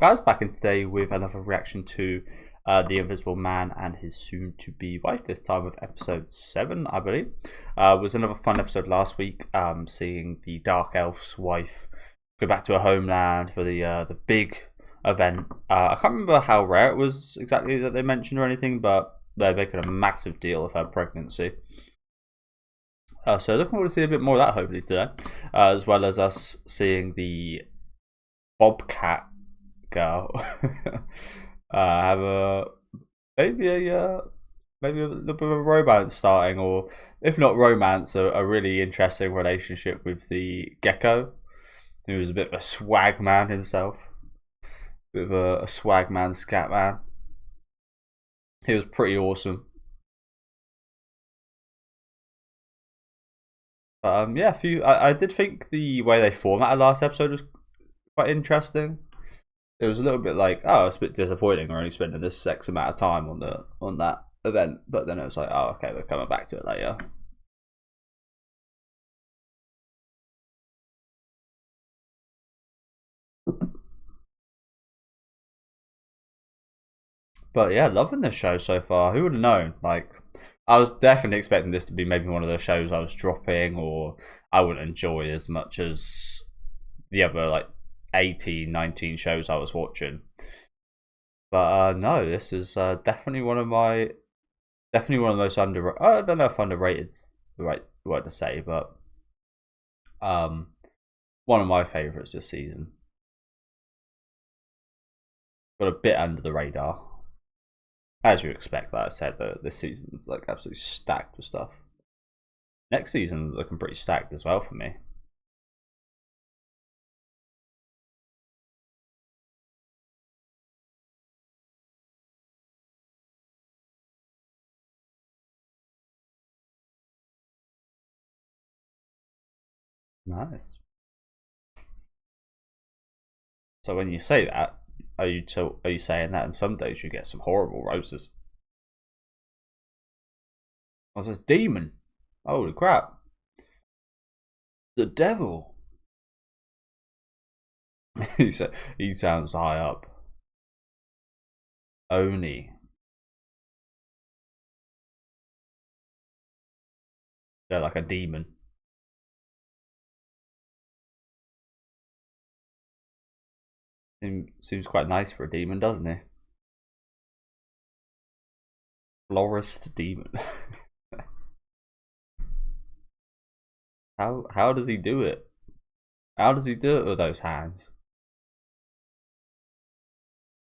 guys, back in today with another reaction to The Invisible Man and his soon-to-be wife, this time with episode 7, I believe. It was another fun episode last week, seeing the Dark Elf's wife go back to her homeland for the big event. I can't remember how rare it was exactly that they mentioned or anything, but they're making a massive deal of her pregnancy. So looking forward to see a bit more of that hopefully today, as well as us seeing the Bobcat girl have maybe a little bit of a romance starting, or if not romance, a really interesting relationship with the gecko, who is a bit of a swag man himself, a bit of a swag man, scat man. He was pretty awesome. Yeah, I did think the way they formatted last episode was quite interesting. It was a little bit like, oh, it's a bit disappointing. We're only spending this X amount of time on that event, but then it was like, oh, okay, we're coming back to it later. But yeah, loving this show so far. Who would have known? Like, I was definitely expecting this to be maybe one of those shows I was dropping, or I wouldn't enjoy as much as the other like 18, 19 shows I was watching. But no, this is definitely one of the most under. I don't know if underrated's the right word to say, but one of my favorites this season. Got a bit under the radar, as you expect. Like I said, this season's like absolutely stacked with stuff. Next season looking pretty stacked as well for me. Nice. So when you say that, are you saying that in some days you get some horrible roses? Oh, it's a demon. Holy crap. The devil. He sounds high up. Oni. They're like a demon. Seems quite nice for a demon, doesn't he? Florist demon. How does he do it? How does he do it with those hands?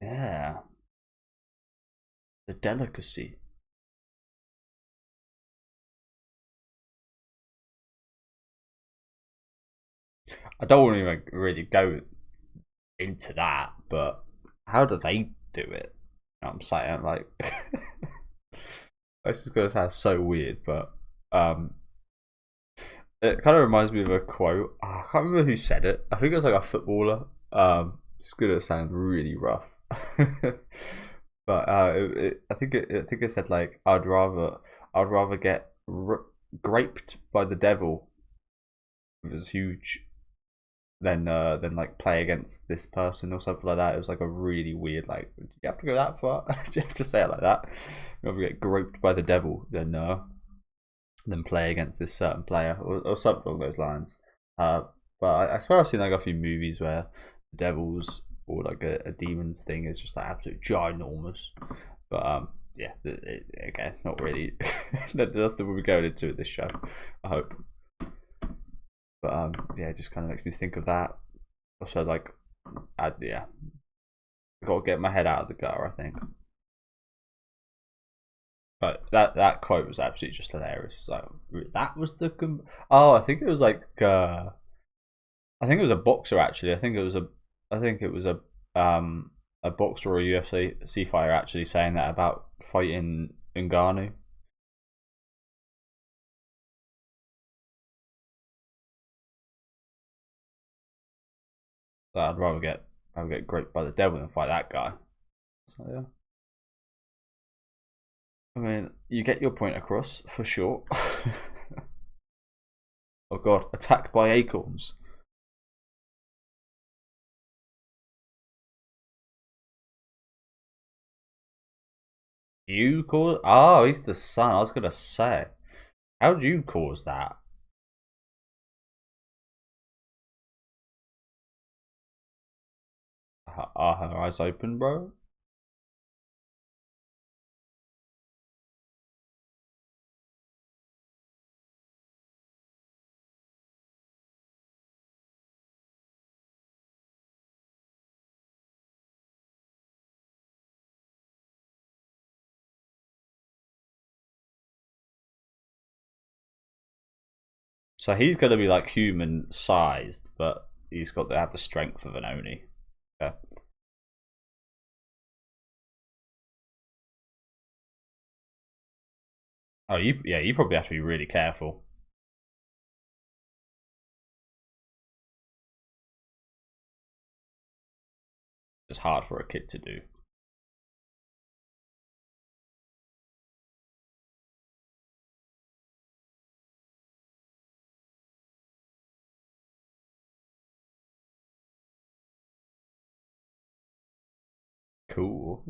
Yeah. The delicacy. I don't want to really go into that, but how do they do it? You know what I'm saying, like, this is gonna sound so weird, but it kind of reminds me of a quote. I can't remember who said it. I think it was like a footballer. It's gonna sound really rough, but I think it said like, I'd rather get graped by the devil with his huge than like play against this person or something like that. It was like a really weird, like, do you have to go that far? Do you have to say it like that? You have to get groped by the devil than play against this certain player, or something along those lines. But I swear I've seen like a few movies where the devils or like a demon's thing is just like absolute ginormous. But yeah, again, not really nothing we'll be going into at this show, I hope. But yeah, it just kind of makes me think of that. Also, like, yeah, I got to get my head out of the gutter, I think. But that quote was absolutely just hilarious. So that was the oh, I think it was like I think it was a boxer actually. I think it was a boxer or a UFC fighter actually saying that about fighting Ngannou. So I'd rather get groped by the devil than fight that guy. So yeah. I mean, you get your point across for sure. Oh god, attacked by acorns. You cause? Oh, he's the son. I was gonna say, how'd you cause that? Are her eyes open, bro? So he's gonna be like human sized, but he's got to have the strength of an Oni. Yeah. Oh, you probably have to be really careful. It's hard for a kid to do. Cool.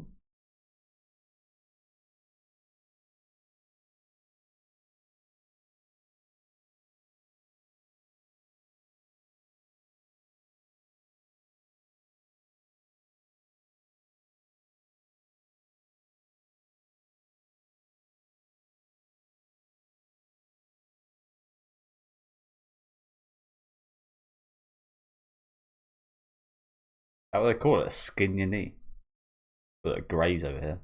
How do they call it? A skin your knee. Got a graze over here.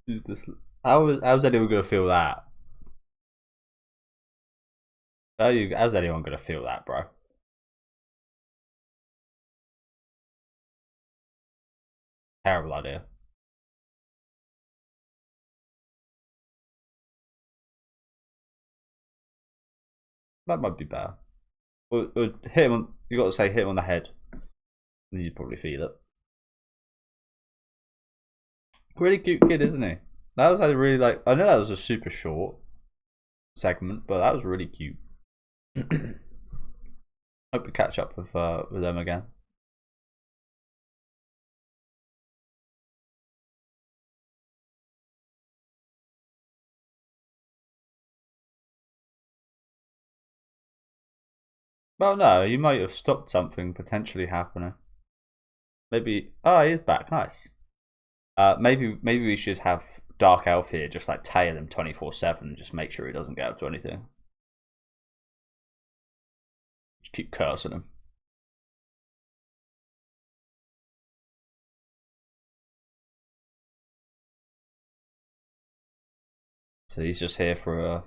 Who's this? How's anyone gonna feel that? How's anyone gonna feel that, bro? Terrible idea. That might be better. Or hit him on. You got to say hit him on the head. You'd probably feel it. Really cute kid, isn't he? That was like really like. I know that was a super short segment, but that was really cute. Hope we catch up with them again. Well, no, you might have stopped something potentially happening. Maybe. Oh, he is back. Nice. Maybe we should have Dark Elf here, just like tail him 24/7, and just make sure he doesn't get up to anything. Just keep cursing him. So he's just here for a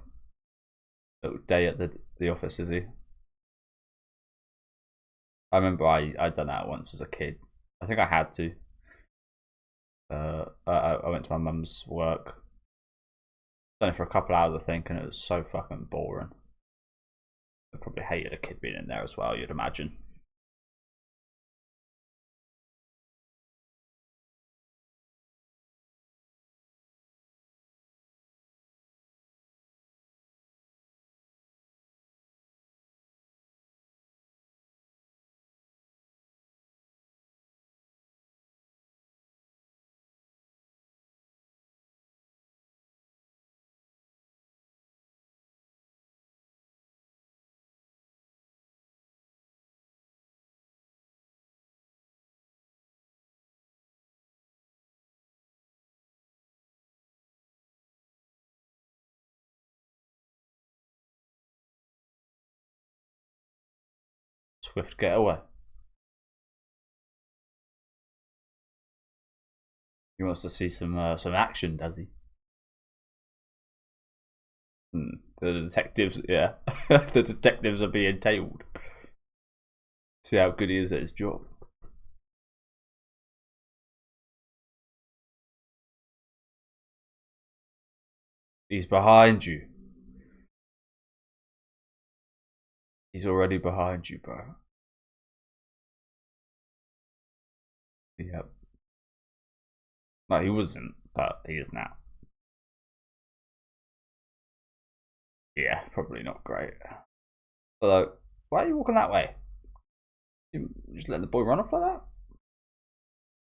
little day at the office, is he? I remember I'd done that once as a kid. I think I had to. I went to my mum's work. Done it for a couple hours, I think, and it was so fucking boring. I probably hated a kid being in there as well. You'd imagine. Swift getaway. He wants to see some action, does he? The detectives, yeah, the detectives are being tailed. See how good he is at his job. He's behind you. He's already behind you, bro. Yep. No, he wasn't, but he is now. Yeah, probably not great. Although, why are you walking that way? You just letting the boy run off like that?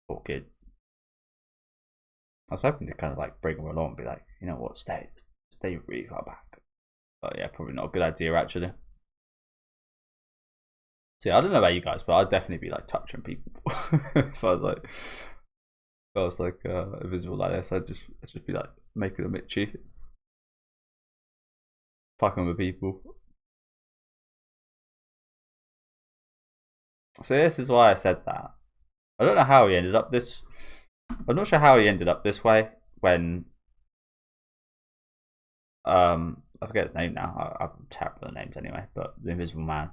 Poor kid. I was hoping to kind of like bring him along and be like, you know what, stay really far back. But yeah, probably not a good idea actually. See, I don't know about you guys, but I'd definitely be like touching people if I was like invisible like this. I'd just be like making them itchy, fucking with people. So this is why I said that. I don't know how he ended up this. I'm not sure how he ended up this way when I forget his name now. I'm terrible at names anyway. But the Invisible Man,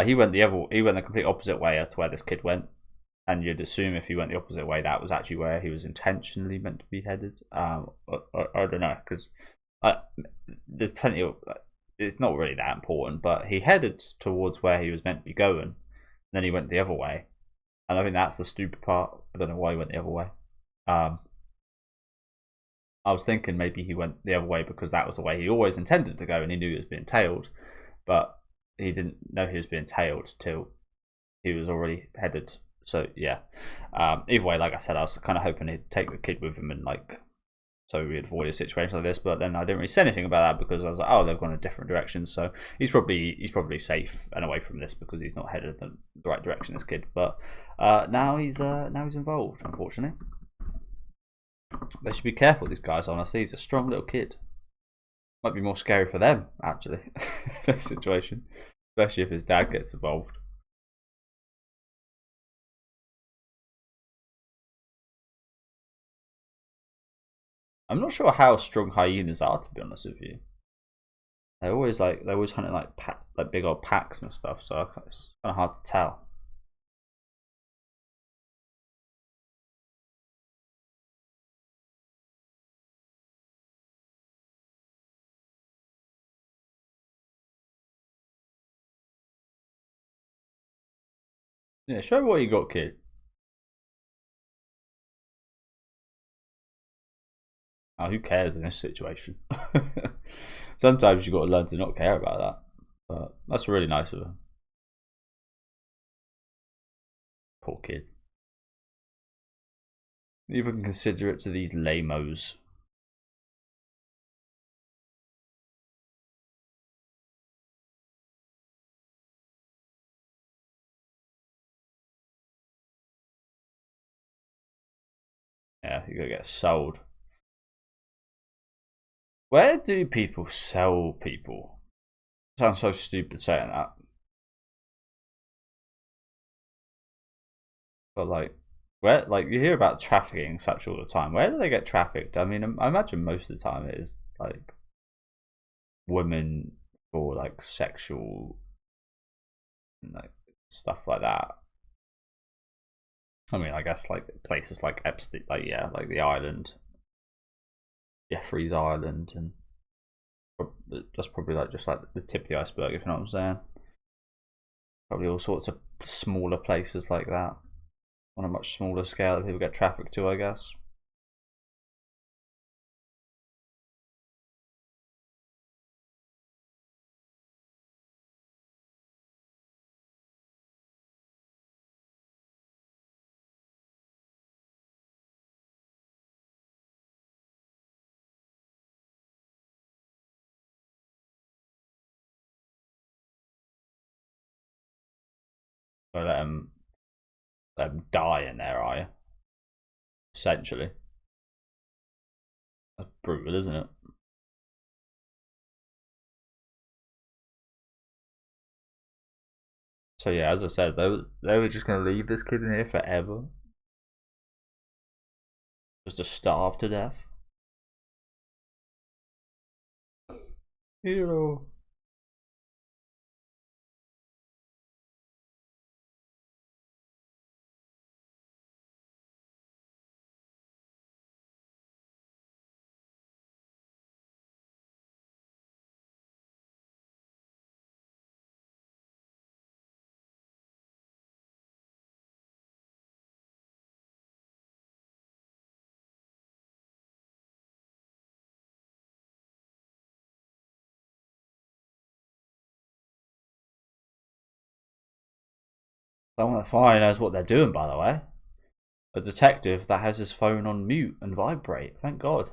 he went the complete opposite way as to where this kid went, and you'd assume if he went the opposite way, that was actually where he was intentionally meant to be headed. I don't know because there's plenty of. It's not really that important, but he headed towards where he was meant to be going, and then he went the other way, and I think that's the stupid part. I don't know why he went the other way. I was thinking maybe he went the other way because that was the way he always intended to go, and he knew he was being tailed, but he didn't know he was being tailed till he was already headed. So yeah, either way, like I said, I was kind of hoping he'd take the kid with him and like so we'd avoid a situation like this. But then I didn't really say anything about that because I was like, oh, they've gone in different directions, so he's probably safe and away from this because he's not headed in the right direction. This kid, but now he's involved, unfortunately. They should be careful, these guys, honestly. He's a strong little kid. Might be more scary for them, actually, this situation. Especially if his dad gets involved. I'm not sure how strong hyenas are, to be honest with you. They're always hunting like big old packs and stuff, so it's kind of hard to tell. Yeah, show me what you got, kid. Oh, who cares in this situation? Sometimes you got to learn to not care about that. But that's really nice of him. Poor kid. Even consider it to these lamos. Yeah, you're gonna get sold. Where do people sell people? Sounds so stupid saying that. But like, where like you hear about trafficking and such all the time. Where do they get trafficked? I mean, I imagine most of the time it is like women for like sexual like stuff like that. I mean, I guess like places like Epstein, like yeah, like the island, Jeffrey's Island, and that's probably like just like the tip of the iceberg, if you know what I'm saying. Probably all sorts of smaller places like that on a much smaller scale that people get trafficked to, I guess. So let them die in there, are you? Essentially, that's brutal, isn't it? So yeah, as I said, they were just gonna leave this kid in here forever, just to starve to death. Hero. Someone that finally knows what they're doing, by the way. A detective that has his phone on mute and vibrate. Thank God.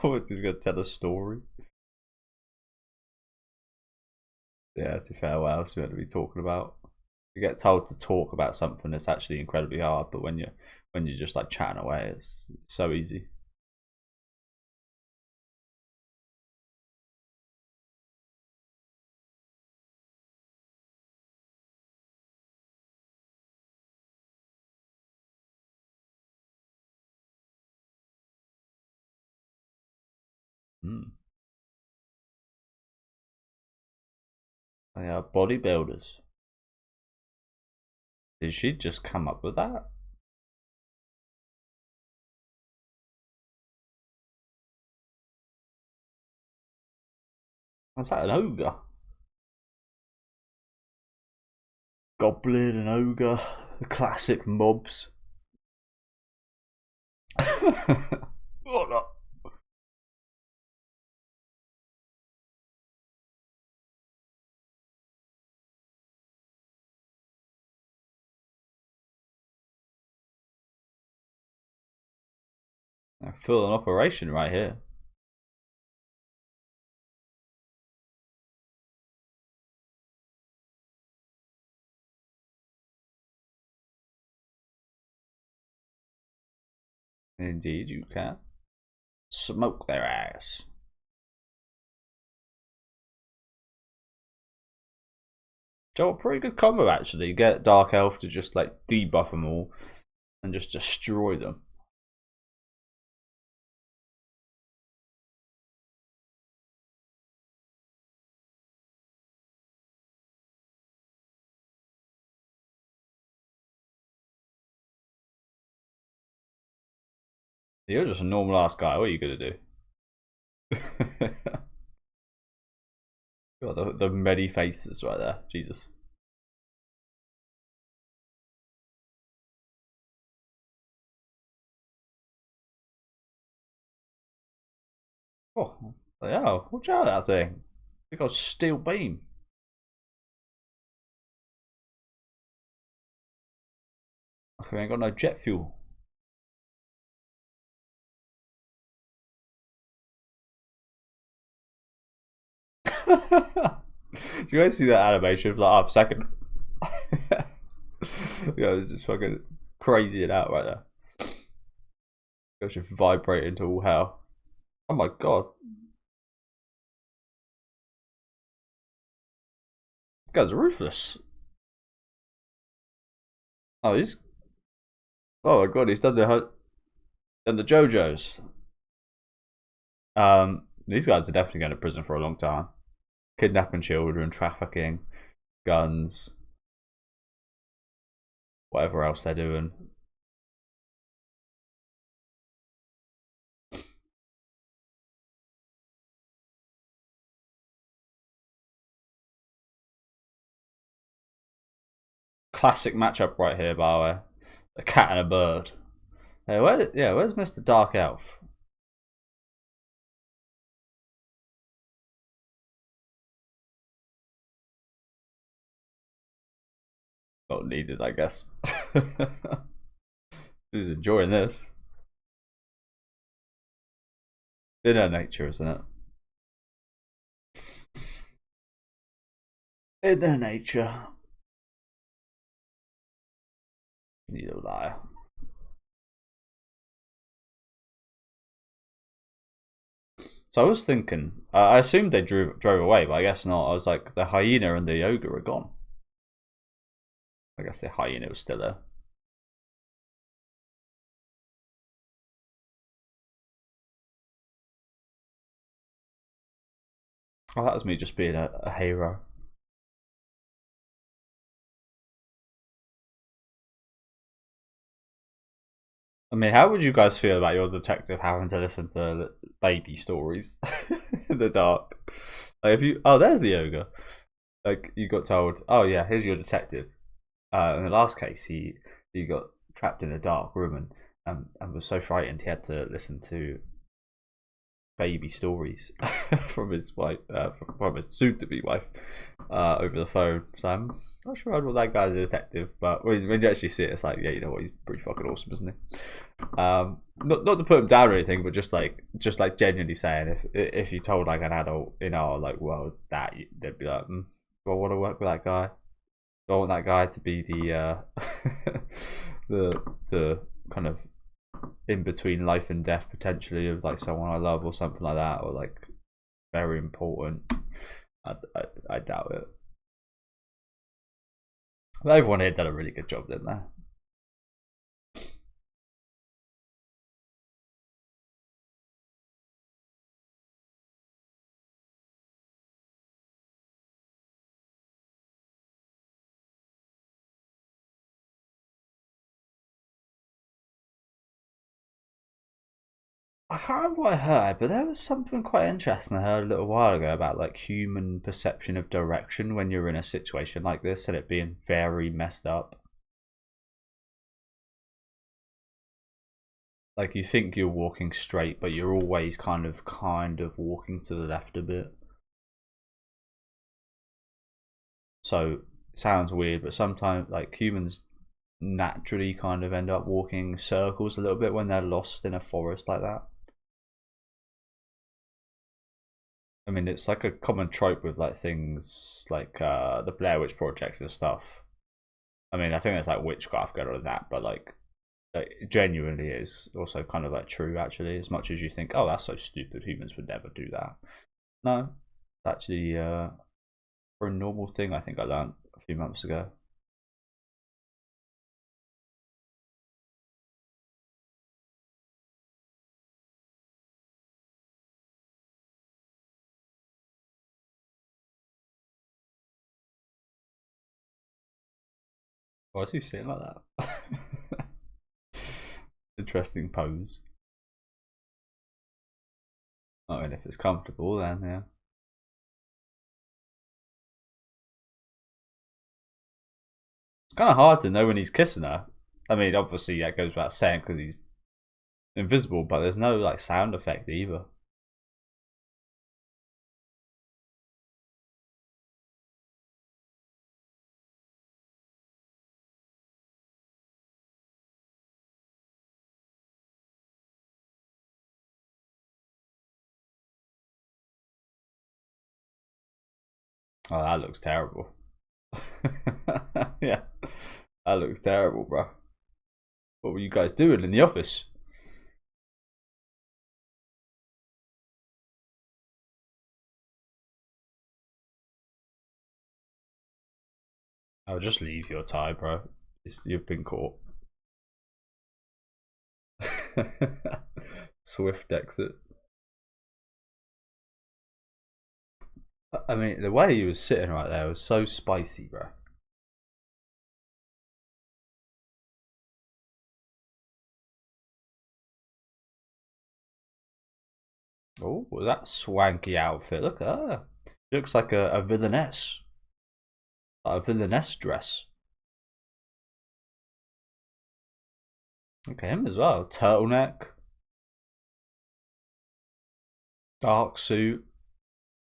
He's going to tell a story. Yeah, to be fair, what else are we going to be talking about? You get told to talk about something that's actually incredibly hard, but when you're just like chatting away, it's so easy. Mm. They are bodybuilders. Did she just come up with that? Was that an ogre? Goblin and ogre, the classic mobs. Oh no. I feel an operation right here. Indeed, you can. Smoke their ass. So a pretty good combo actually. Get Dark Elf to just like debuff them all and just destroy them. You're just a normal ass guy. What are you gonna do? God, the many faces right there. Jesus. Oh, yeah. Watch out that thing. They got steel beam. I ain't got no jet fuel. Do you guys see that animation for like half a second? Yeah, it's just fucking crazy it out right there. It should vibrate into all hell. Oh my god. This guy's ruthless. Oh, he's. Oh my god, he's done the JoJo's. These guys are definitely going to prison for a long time. Kidnapping children, trafficking, guns, whatever else they're doing. Classic matchup right here, by the way. A cat and a bird. Hey, where's Mr. Dark Elf? Not needed, I guess. He's enjoying this. Inner nature, isn't it? Inner nature. You little liar. So I was thinking, I assumed they drove away, but I guess not. I was like, the hyena and the ogre are gone. I guess the hyena was still there. Oh, that was me just being a hero. I mean, how would you guys feel about your detective having to listen to baby stories in the dark? Like if you, oh, there's the ogre. Like you got told, oh yeah, here's your detective. In the last case, he got trapped in a dark room and was so frightened he had to listen to baby stories from his wife, from his soon-to-be wife, over the phone. So I'm not sure I'd want that guy as a detective, but when you actually see it, it's like, yeah, you know what, he's pretty fucking awesome, isn't he? Not to put him down or anything, but just like genuinely saying, if you told like an adult in our like world that, they'd be like, do I want to work with that guy? Do I want that guy to be the kind of in between life and death potentially of like someone I love or something like that, or like very important? I doubt it. But everyone here did a really good job, didn't they? I can't remember what I heard, but there was something quite interesting I heard a little while ago about like human perception of direction when you're in a situation like this and it being very messed up. Like you think you're walking straight, but you're always kind of walking to the left a bit. So it sounds weird, but sometimes like humans naturally kind of end up walking circles a little bit when they're lost in a forest like that. I mean, it's like a common trope with like things like the Blair Witch projects and stuff. I mean, I think there's like witchcraft going on in that, but like it genuinely is also kind of like true actually. As much as you think, oh, that's so stupid, humans would never do that. No, it's actually for a normal thing. I think I learned a few months ago. Why is he sitting like that? Interesting pose. I mean, if it's comfortable, then yeah. It's kind of hard to know when he's kissing her. I mean, obviously that goes without saying because he's invisible, but there's no like sound effect either. Oh, that looks terrible. Yeah, that looks terrible, bro. What were you guys doing in the office? I'll just leave your tie, bro. You've been caught. Swift exit. I mean, the way he was sitting right there was so spicy, bro. Oh, that swanky outfit. Look at her. She looks like a villainess. Like a villainess dress. Look at him as well. Turtleneck, dark suit,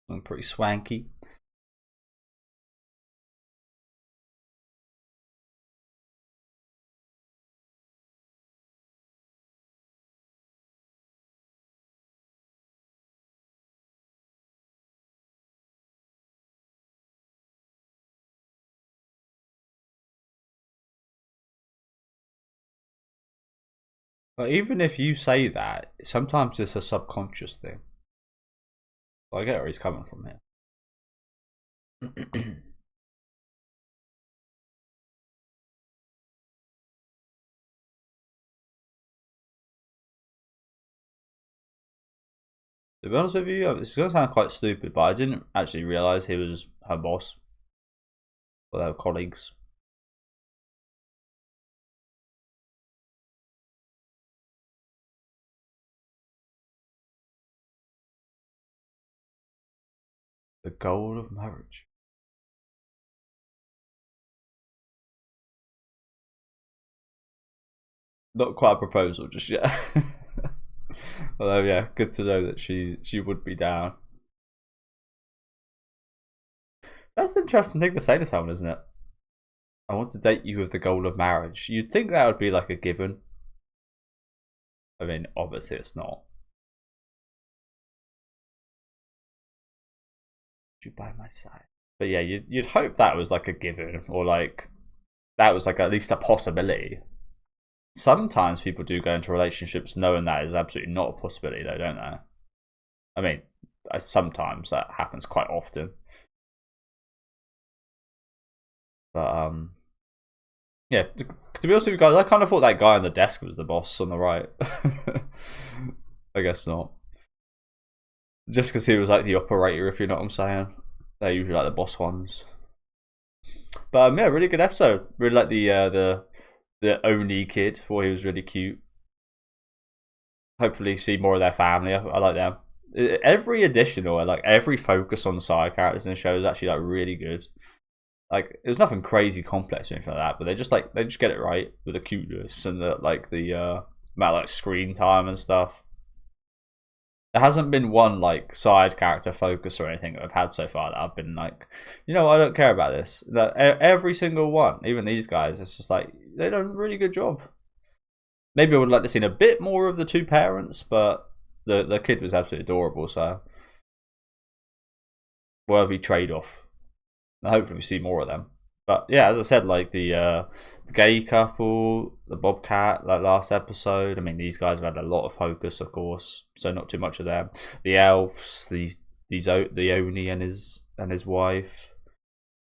and pretty swanky. But even if you say that, sometimes it's a subconscious thing. So I get where he's coming from here. To be honest with you, it's going to sound quite stupid, but I didn't actually realise he was her boss or their colleagues. The goal of marriage. Not quite a proposal just yet. Although yeah, good to know that she would be down. That's an interesting thing to say to someone, isn't it? I want to date you with the goal of marriage. You'd think that would be like a given. I mean, obviously it's not. You by my side. But yeah, you'd hope that was like a given, or like that was like at least a possibility. Sometimes people do go into relationships knowing that is absolutely not a possibility, though, don't they? I mean, sometimes that happens quite often. But yeah. To be honest with you guys, I kind of thought that guy on the desk was the boss on the right. I guess not. Just because he was like the operator, if you know what I'm saying. They're usually like the boss ones. But yeah, really good episode. Really like the Oni kid. Thought he was really cute. Hopefully, see more of their family. I like them. Every addition or like every focus on side characters in the show is actually like really good. Like it was nothing crazy complex or anything like that, but they just get it right with the cuteness and the amount of, like screen time and stuff. There hasn't been one like side character focus or anything that I've had so far that I've been like, I don't care about this. That every single one, even these guys, it's just like they done a really good job. Maybe I would like to see a bit more of the two parents, but the kid was absolutely adorable. So worthy trade off. Hopefully we see more of them. But yeah, as I said, like the gay couple, the Bobcat, like last episode. I mean, these guys have had a lot of focus, of course, so not too much of them. The elves, the Oni and his wife.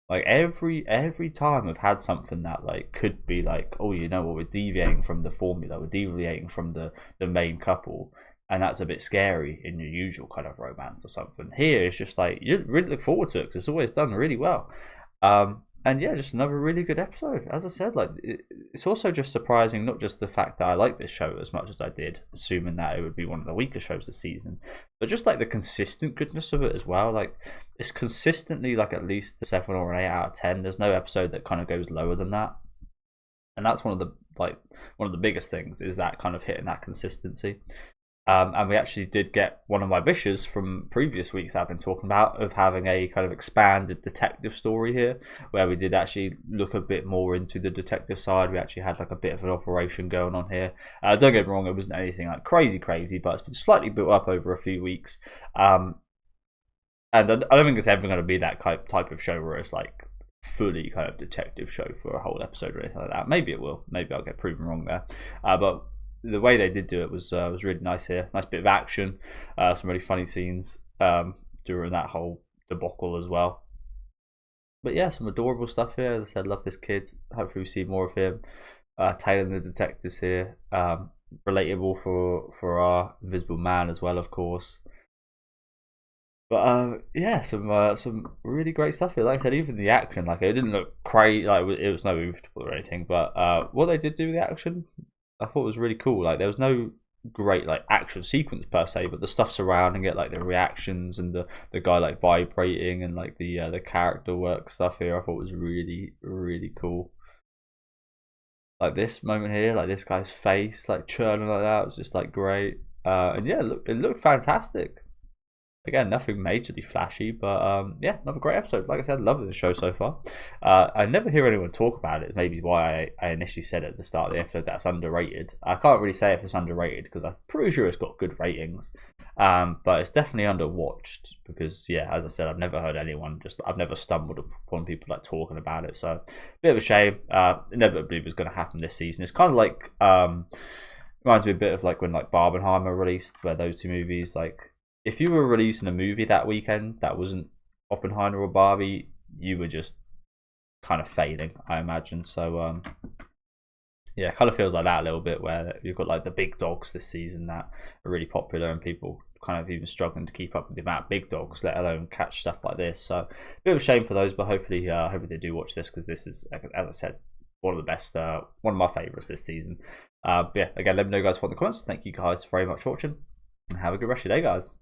Like every time I've had something that like could be like, oh, we're deviating from the formula, we're deviating from the main couple, and that's a bit scary in your usual kind of romance or something. Here it's just like you really look forward to it because it's always done really well. And yeah, just another really good episode. As I said, like it's also just surprising, not just the fact that I like this show as much as I did, assuming that it would be one of the weaker shows this season, but just like the consistent goodness of it as well. Like it's consistently like at least a 7 or an 8 out of 10. There's no episode that kind of goes lower than that, and that's one of the biggest things is that kind of hitting that consistency. And we actually did get one of my wishes from previous weeks I've been talking about of having a kind of expanded detective story here, where we did actually look a bit more into the detective side. We actually had like a bit of an operation going on here. Don't get me wrong, it wasn't anything like crazy, but it's been slightly built up over a few weeks. And I don't think it's ever going to be that type of show where it's like fully kind of detective show for a whole episode or anything like that. Maybe it will. Maybe I'll get proven wrong there. But the way they did do it was really nice here. Nice bit of action, some really funny scenes during that whole debacle as well. But yeah, some adorable stuff here. As I said, love this kid. Hopefully we see more of him. Taylor and the detectives here. Relatable for our Invisible Man as well, of course. But yeah, some really great stuff here. Like I said, even the action, like it didn't look crazy, like it was no movable or anything. But what they did do with the action, I thought was really cool. Like there was no great like action sequence per se, but the stuff surrounding it, like the reactions and the guy like vibrating and like the character work stuff here, I thought was really really cool. Like this moment here, like this guy's face like churning like that was just like great. And yeah, it looked fantastic. Again, nothing majorly flashy, but yeah, another great episode. Like I said, love the show so far. I never hear anyone talk about it. Maybe why I initially said at the start of the episode that's underrated. I can't really say if it's underrated because I'm pretty sure it's got good ratings, but it's definitely underwatched because yeah, as I said, I've never heard anyone I've never stumbled upon people like talking about it. So bit of a shame. Inevitably was going to happen this season. It's kind of like reminds me a bit of like when like Barbenheimer released, where those two movies like. If you were releasing a movie that weekend that wasn't Oppenheimer or Barbie, you were just kind of failing, I imagine. So yeah, it kind of feels like that a little bit, where you've got like the big dogs this season that are really popular and people kind of even struggling to keep up with the amount of big dogs, let alone catch stuff like this. So a bit of a shame for those, but hopefully they do watch this because this is, as I said, one of the best, one of my favourites this season. Yeah, again, let me know guys what in the comments. Thank you guys very much for watching and have a good rest of your day, guys.